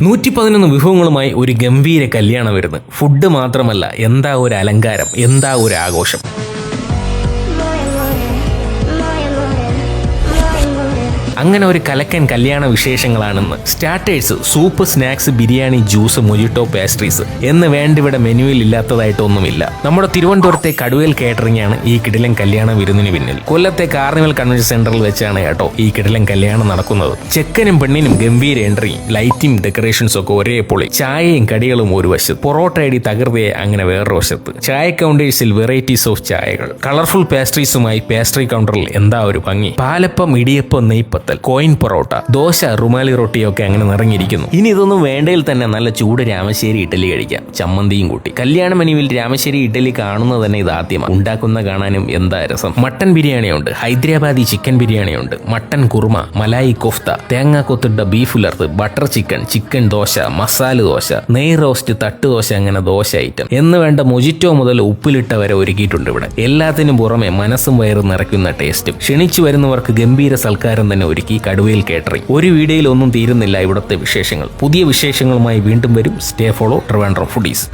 111 വിഭവങ്ങളുമായി ഒരു ഗംഭീര കല്യാണം വരുന്നു. ഫുഡ് മാത്രമല്ല, എന്താ ഒരു അലങ്കാരം, എന്താ ഒരു ആഘോഷം. അങ്ങനെ ഒരു കലക്കൻ കല്യാണ വിശേഷങ്ങളാണെന്ന്. Starters, soup, snacks, biryani, juice, mojito, pastries എന്ന് വേണ്ടിവിടെ മെനുവിൽ ഇല്ലാത്തതായിട്ടൊന്നുമില്ല. നമ്മുടെ തിരുവനന്തപുരത്തെ കടുവയിൽ കാറ്ററിംഗ് ആണ് ഈ കിടിലൻ കല്യാണ വിരുന്നിന് പിന്നിൽ. കൊല്ലത്തെ കാർണിവൽ കൺവെൻഷൻ സെന്ററിൽ വെച്ചാണ് കേട്ടോ ഈ കിടിലൻ കല്യാണം നടക്കുന്നത്. ചെക്കനും പെണ്ണിനും ഗംഭീര എൻട്രി, ലൈറ്റിംഗ്, ഡെക്കറേഷൻസ് ഒക്കെ ഒരേ പൊളി. ചായയും കടികളും ഒരു വശത്ത്, പൊറോട്ട അടി തകർതയെ അങ്ങനെ വേറൊരു വശത്ത്. ചായ കൗണ്ടേഴ്സിൽ വെറൈറ്റീസ് ഓഫ് ചായകൾ, കളർഫുൾ പേസ്ട്രീസുമായി പേസ്ട്രി കൗണ്ടറിൽ എന്താ ഒരു ഭംഗി. പാലപ്പം, ഇടിയപ്പം, നെയ്പ്പത്തൽ, കോയിൻ പൊറോട്ട, ദോശ, റുമാലി റൊട്ടിയൊക്കെ അങ്ങനെ നിറഞ്ഞിരിക്കുന്നു. ഇനി ഇതൊന്നും വേണ്ടയിൽ തന്നെ നല്ല ചൂട് രാമശ്ശേരി ഇഡ്ഡലി കഴിക്കാം, ചമ്മന്തിയും കൂട്ടി. കല്യാണ മെനുവിൽ രാമശ്ശേരി ഇഡ്ഡലി കാണുന്നത് തന്നെ ഇതാദ്യമാണ്. ഉണ്ടാക്കുന്ന കാണാനും എന്താ രസം. മട്ടൻ ബിരിയാണിയുണ്ട്, ഹൈദരാബാദി ചിക്കൻ ബിരിയാണിയുണ്ട്, മട്ടൻ കുറുമ, മലായി കൊഫ്ത, തേങ്ങാ കൊത്തിട്ട ബീഫ് ഉലർത്ത്, butter chicken, chicken dosa, masala dosa, നെയ് റോസ്റ്റ്, തട്ടുദോശ, അങ്ങനെ ദോശ ഐറ്റം എന്ന് വേണ്ട മൊജിറ്റോ മുതൽ ഉപ്പിലിട്ട വരെ ഒരുക്കിയിട്ടുണ്ട് ഇവിടെ. എല്ലാത്തിനും പുറമെ മനസ്സും വയറും നിറയ്ക്കുന്ന ടേസ്റ്റും. ക്ഷണിച്ചു വരുന്നവർക്ക് ഗംഭീര സൽക്കാരം തന്നെ ഒരുക്കി കടുവയിൽ കേറ്ററിംഗ്. ഒരു വീഡിയോയിൽ ഒന്നും തീരുന്നില്ല ഇവിടുത്തെ വിശേഷങ്ങൾ. പുതിയ വിശേഷങ്ങളുമായി വീണ്ടും വരും. Stay follow Trivandrum foodies.